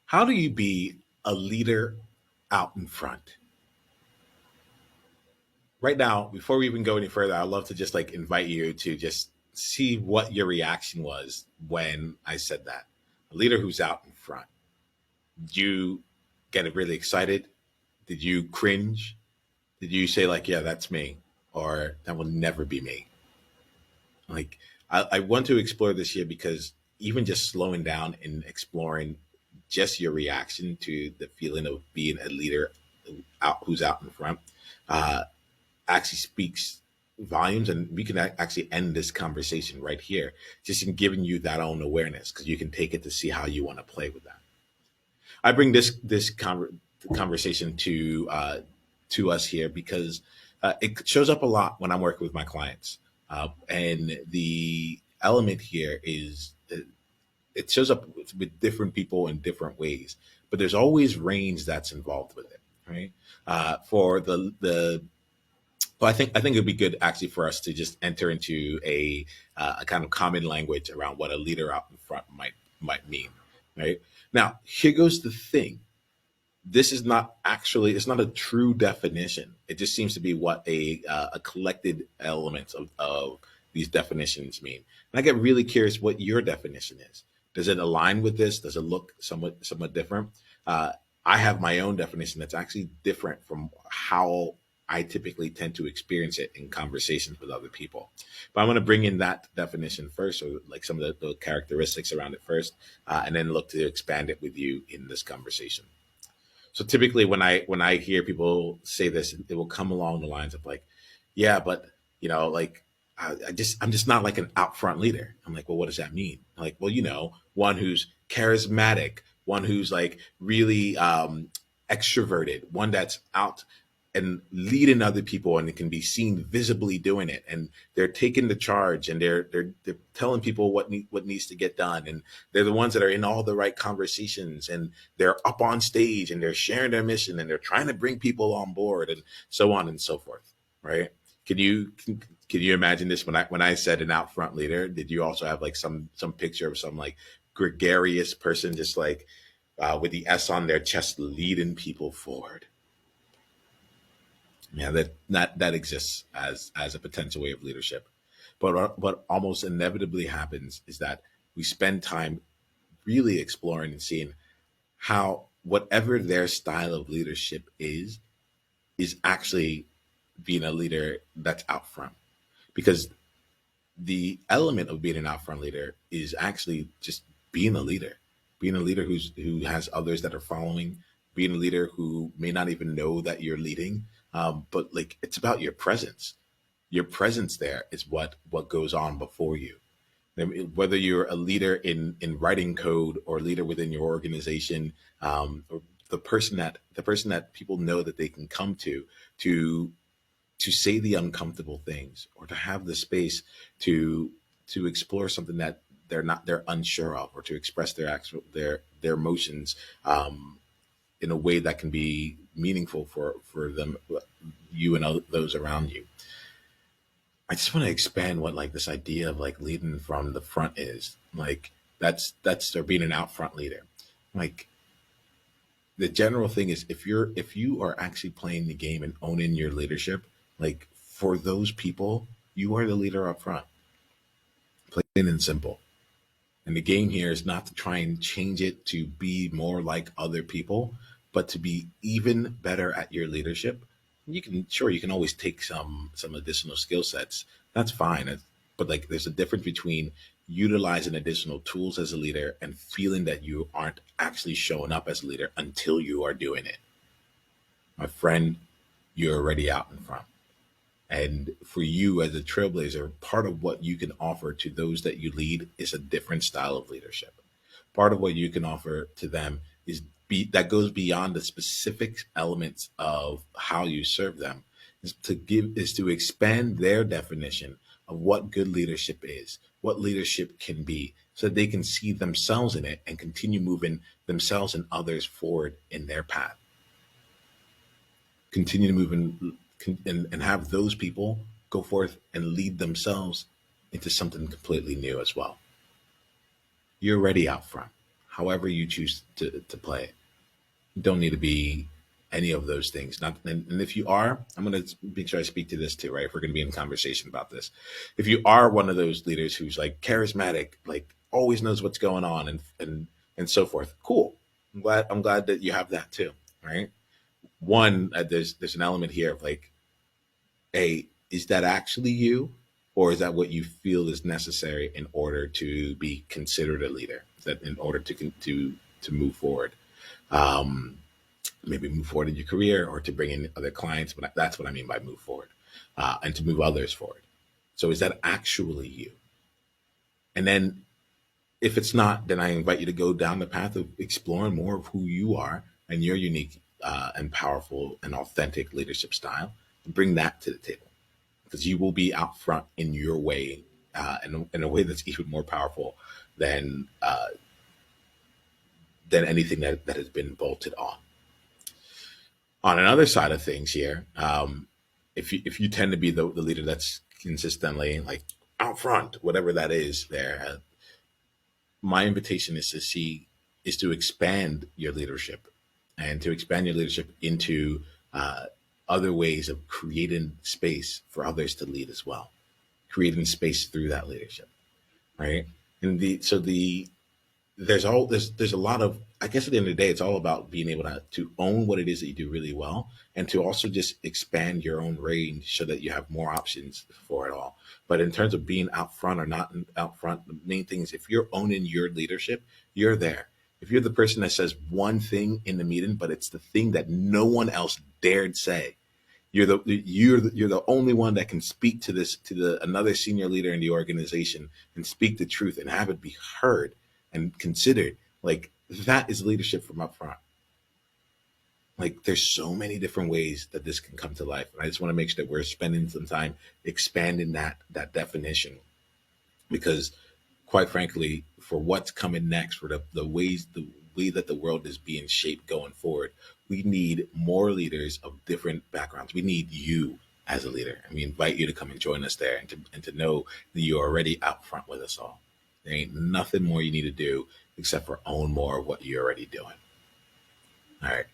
How do you be a leader out in front? Right now, before we even go any further, I'd love to just like invite you to just see what your reaction was when I said that. A leader who's out in front. Did you get really excited? Did you cringe? Did you say like, yeah, that's me? Or that will never be me? Like, I want to explore this here because even just slowing down and exploring just your reaction to the feeling of being a leader out who's out in front uh, actually speaks volumes, and we can actually end this conversation right here just in giving you that own awareness because you can take it to see how you want to play with that. I bring conversation to us here because it shows up a lot when I'm working with my clients, and the element here is it shows up with different people in different ways, but there's always range that's involved with it, right? For the Well, I think it'd be good actually for us to just enter into a kind of common language around what a leader out in front might mean, right? Now, here goes the thing. This is not actually it's not a true definition. It just seems to be what a collected elements of these definitions mean. And I get really curious what your definition is. Does it align with this? Does it look somewhat different? Uh, I have my own definition that's actually different from how I typically tend to experience it in conversations with other people. But I'm going to bring in that definition first, or like some of the characteristics around it first, and then look to expand it with you in this conversation. So typically, when I hear people say this, it will come along the lines of like, yeah, but like I'm just not like an out front leader. I'm like, well, what does that mean? I'm like, well, one who's charismatic, one who's like really extroverted, one that's out and leading other people and it can be seen visibly doing it, and they're taking the charge, and they're telling people what needs to get done, and they're the ones that are in all the right conversations, and they're up on stage and they're sharing their mission and they're trying to bring people on board and so on and so forth, right? Can you imagine this? When I said an out front leader, did you also have like some picture of some like gregarious person just like with the S on their chest leading people forward? Yeah, that exists as a potential way of leadership. But what almost inevitably happens is that we spend time really exploring and seeing how whatever their style of leadership is actually being a leader that's out front. Because the element of being an out front leader is actually just being a leader who has others that are following, being a leader who may not even know that you're leading, but like it's about your presence. Your presence there is what goes on before you. I mean, whether you're a leader in writing code or a leader within your organization, or the person that people know that they can come to to say the uncomfortable things or to have the space to explore something that they're unsure of, or to express their emotions in a way that can be meaningful for them, you and those around you. I just want to expand what like this idea of like leading from the front is like. That's or being an out front leader. Like the general thing is if you are actually playing the game and owning your leadership, like for those people, you are the leader up front, plain and simple. And the game here is not to try and change it to be more like other people, but to be even better at your leadership. You can always take some additional skill sets. That's fine. But like there's a difference between utilizing additional tools as a leader and feeling that you aren't actually showing up as a leader until you are doing it. My friend, you're already out in front. And for you as a trailblazer, part of what you can offer to those that you lead is a different style of leadership. Part of what you can offer to them that goes beyond the specific elements of how you serve them, is to expand their definition of what good leadership is, what leadership can be, so that they can see themselves in it and continue moving themselves and others forward in their path. Continue to move and have those people go forth and lead themselves into something completely new as well. You're already out front. however you choose to play it. You don't need to be any of those things. Not, and if you are, I'm going to make sure I speak to this too, right? If we're going to be in conversation about this, if you are one of those leaders who's like charismatic, like always knows what's going on, and so forth, cool. I'm glad that you have that too, right? One, there's an element here of like, hey, is that actually you, or is that what you feel is necessary in order to be considered a leader? Is that in order to move forward? Um, Maybe move forward in your career or to bring in other clients, but that's what I mean by move forward, and to move others forward. So is that actually you? And then if it's not, then I invite you to go down the path of exploring more of who you are and your unique and powerful and authentic leadership style, and bring that to the table, because you will be out front in your way, in a way that's even more powerful than anything that has been bolted on. On another side of things here, if you tend to be the leader that's consistently like out front, whatever that is, my invitation is to expand your leadership, and to expand your leadership into other ways of creating space for others to lead as well, creating space through that leadership, right? And there's a lot of, I guess at the end of the day, it's all about being able to own what it is that you do really well, and to also just expand your own range so that you have more options for it all. But in terms of being out front or not out front, the main thing is if you're owning your leadership, you're there. If you're the person that says one thing in the meeting, but it's the thing that no one else dared say, you're the only one that can speak to another senior leader in the organization and speak the truth and have it be heard and considered. Like, that is leadership from up front. Like, there's so many different ways that this can come to life, and I just want to make sure that we're spending some time expanding that definition, because quite frankly, for what's coming next, for the way that the world is being shaped going forward, we need more leaders of different backgrounds. We need you as a leader, and we invite you to come and join us there, and to know that you're already out front with us all. There ain't nothing more you need to do except for own more of what you're already doing. All right.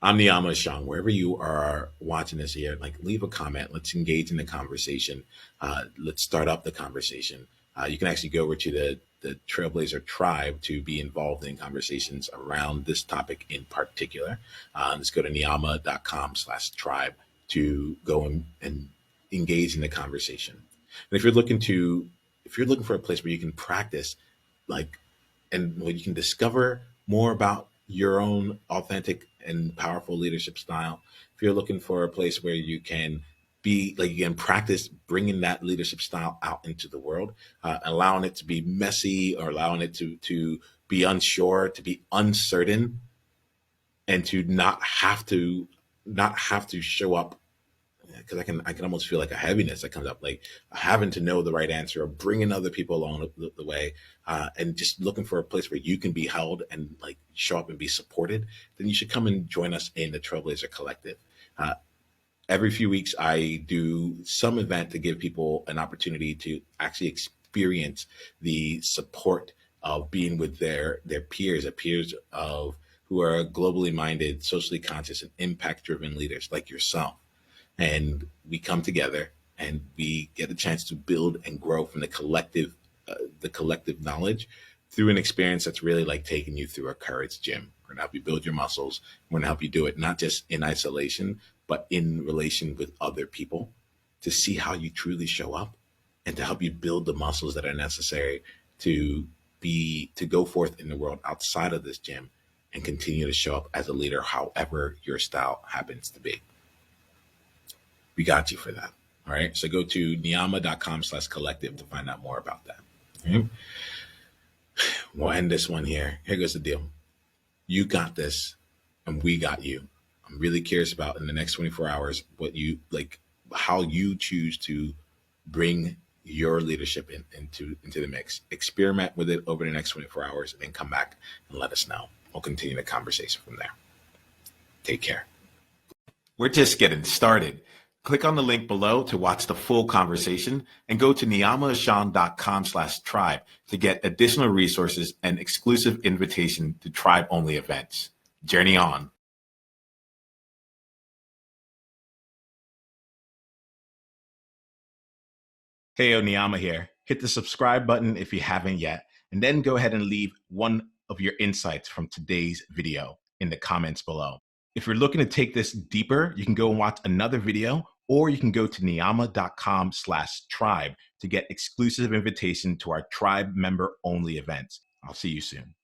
I'm Niiamahashong. Wherever you are watching this here, like, leave a comment. Let's engage in the conversation. Let's start up the conversation. You can actually go over to the Trailblazer tribe to be involved in conversations around this topic in particular. Let's go to Niiamah.com/tribe to go and engage in the conversation. And if you're looking for a place where you can practice, like, and where you can discover more about your own authentic and powerful leadership style, if you're looking for a place where you can you can practice bringing that leadership style out into the world, allowing it to be messy, or allowing it to be unsure, to be uncertain, and to not have to show up, because I can almost feel like a heaviness that comes up, like having to know the right answer, or bringing other people along the way, and just looking for a place where you can be held and like show up and be supported, then you should come and join us in the Trailblazer Collective. Every few weeks, I do some event to give people an opportunity to actually experience the support of being with their peers of who are globally minded, socially conscious, and impact-driven leaders like yourself. And we come together and we get a chance to build and grow from the collective knowledge through an experience that's really like taking you through a courage gym. We're going to help you build your muscles. We're going to help you do it not just in isolation, but in relation with other people, to see how you truly show up, and to help you build the muscles that are necessary to go forth in the world outside of this gym and continue to show up as a leader, however your style happens to be. We got you for that. All right. So go to Niiamah.com/collective to find out more about that. All right? We'll end this one here. Here goes the deal. You got this, and we got you. I'm really curious about, in the next 24 hours, how you choose to bring your leadership into the mix. Experiment with it over the next 24 hours, and then come back and let us know. We'll continue the conversation from there. Take care. We're just getting started. Click on the link below to watch the full conversation and go to niiamahashong.com/tribe to get additional resources and exclusive invitation to tribe-only events. Journey on. Hey, Niiamah here. Hit the subscribe button if you haven't yet, and then go ahead and leave one of your insights from today's video in the comments below. If you're looking to take this deeper, you can go and watch another video, or you can go to niiamah.com/tribe to get exclusive invitation to our tribe member only events. I'll see you soon.